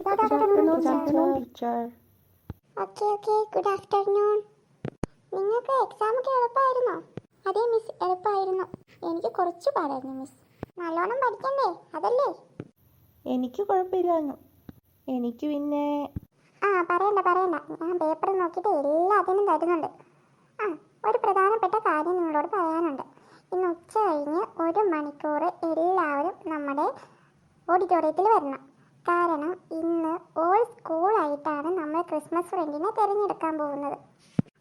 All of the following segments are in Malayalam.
Good afternoon, teacher. Okay, good afternoon. നിങ്ങൾക്ക് എക്സാം ഒക്കെ എളുപ്പമായിരുന്നോ? അതെ മിസ്, എളുപ്പമായിരുന്നു. എനിക്ക് കുറച്ച് പാടായിരുന്നു മിസ്. നല്ലോണം പഠിക്കണ്ടേ, അതല്ലേ? എനിക്ക് കുഴപ്പമില്ലായിരുന്നു. എനിക്ക് പിന്നെ പറയണ്ട. ഞാൻ പേപ്പർ നോക്കിയിട്ട് എല്ലാത്തിനും തരുന്നുണ്ട്. ഒരു പ്രധാനപ്പെട്ട കാര്യം നിങ്ങളോട് പറയാനുണ്ട്. ഇന്ന് ഉച്ച കഴിഞ്ഞ് 1 മണിക്കൂർ എല്ലാവരും നമ്മുടെ ഓഡിറ്റോറിയത്തിൽ വരണം. കാരണം ഇന്ന് ഓൾ സ്കൂളായിട്ടാണ് നമ്മൾ ക്രിസ്മസ് ഫ്രണ്ടിനെ തിരഞ്ഞെടുക്കാൻ പോകുന്നത്.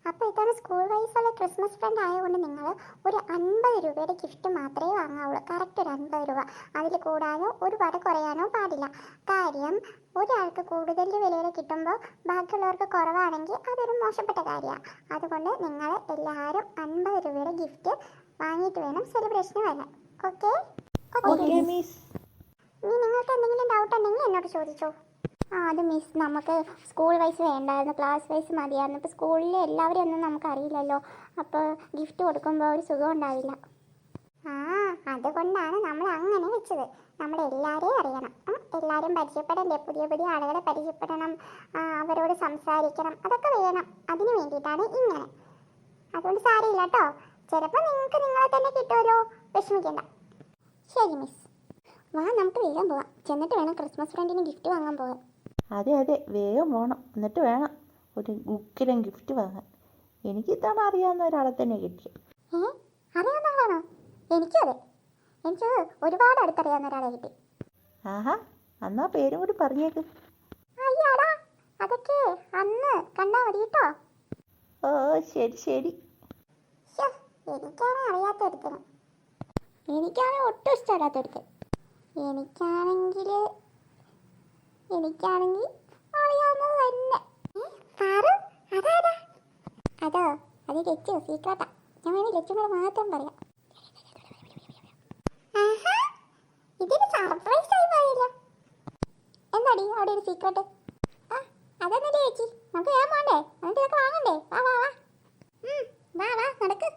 അപ്പോൾ ഇതാണ് സ്കൂൾ വൈസുള്ള ക്രിസ്മസ് ഫ്രണ്ട് ആയതുകൊണ്ട് നിങ്ങൾ ഒരു 50 രൂപയുടെ ഗിഫ്റ്റ് മാത്രമേ വാങ്ങാവുള്ളൂ. കറക്റ്റ് ഒരു 50 രൂപ. അതിൽ കൂടാനോ ഒരുപാട് കുറയാനോ പാടില്ല. കാര്യം ഒരാൾക്ക് കൂടുതൽ വിലയിൽ കിട്ടുമ്പോൾ ബാക്കിയുള്ളവർക്ക് കുറവാണെങ്കിൽ അതൊരു മോശപ്പെട്ട കാര്യമാണ്. അതുകൊണ്ട് നിങ്ങൾ എല്ലാവരും 50 രൂപയുടെ ഗിഫ്റ്റ് വാങ്ങിയിട്ട് വേണം സെലിബ്രേഷന് വരാൻ. Okay miss. ഇനി നിങ്ങൾക്ക് എന്തെങ്കിലും ഡൗട്ട് ഉണ്ടെങ്കിൽ എന്നോട് ചോദിച്ചോ. അത് മിസ്, നമുക്ക് സ്കൂൾ വൈസ് വേണ്ടായിരുന്നു, ക്ലാസ് വൈസ് മതിയായിരുന്നു. ഇപ്പോൾ സ്കൂളിൽ എല്ലാവരും ഒന്നും നമുക്കറിയില്ലല്ലോ, അപ്പോൾ ഗിഫ്റ്റ് കൊടുക്കുമ്പോൾ ഒരു സുഖം ഉണ്ടാവില്ല. അതുകൊണ്ടാണ് നമ്മൾ അങ്ങനെ വെച്ചത്. നമ്മൾ എല്ലാവരെയും അറിയണം, എല്ലാവരും പരിചയപ്പെടണ്ടേ, പുതിയ ആളുകളെ പരിചയപ്പെടണം, അവരോട് സംസാരിക്കണം, അതൊക്കെ വേണം. അതിന് വേണ്ടിയിട്ടാണ് ഇങ്ങനെ. അതുകൊണ്ട് സാരമില്ല കേട്ടോ, ചിലപ്പോൾ നിങ്ങൾക്ക് നിങ്ങളെ തന്നെ കിട്ടുമല്ലോ, വിഷമിക്കണ്ട. ശരി മിസ്, നമുക്ക് വേഗം പോവാം. ചെന്നിട്ട് വേണം ക്രിസ്മസ് ഫ്രണ്ടിന് ഗിഫ്റ്റ് വാങ്ങാൻ പോകാൻ. അതെ വേഗം പോകണം. എന്നിട്ട് വേണം ഒരു ഉക്കിരം ഗിഫ്റ്റ് വാങ്ങാൻ. എനിക്ക് ഇത്തവണ അറിയാവുന്ന ഒരാളെ തന്നെ കിട്ടി. അറിയാവുന്ന ആളാണോ? എനിക്ക് ഒരുപാട് അടുത്തറിയാവുന്ന ഒരാളെ കിട്ടി. ആഹാ, എന്നാ പേരും കൂടി പറഞ്ഞേക്ക്. അയ്യാടാ, അതൊക്കെ അന്ന് കണ്ടാ മതി കേട്ടോ. ഓ ശരി. എനിക്കാണ് അറിയാത്തെടുത്തത്. എനിക്കാണ് ഒട്ടും ഇഷ്ടമല്ലാത്തെടുത്ത്. എനിക്കാണെങ്കിൽ അറിയാവുന്നത് തന്നെ. അത് ലച്ചു, സീക്രട്ടാ. ഞാൻ വേണേ ലച്ചുനോട് മാത്രം പറയാം. ഇതൊരു സർപ്രൈസ് ആയി പോയല്ലോ. എന്താടി അവിടെ ഒരു സീക്രട്ട്? അതെന്നല്ലേ ചേച്ചി, നമുക്ക് വേഗം പോകണ്ടേ? എന്നിട്ട് ഇതൊക്കെ വാങ്ങണ്ടേ? വാ നടക്ക്.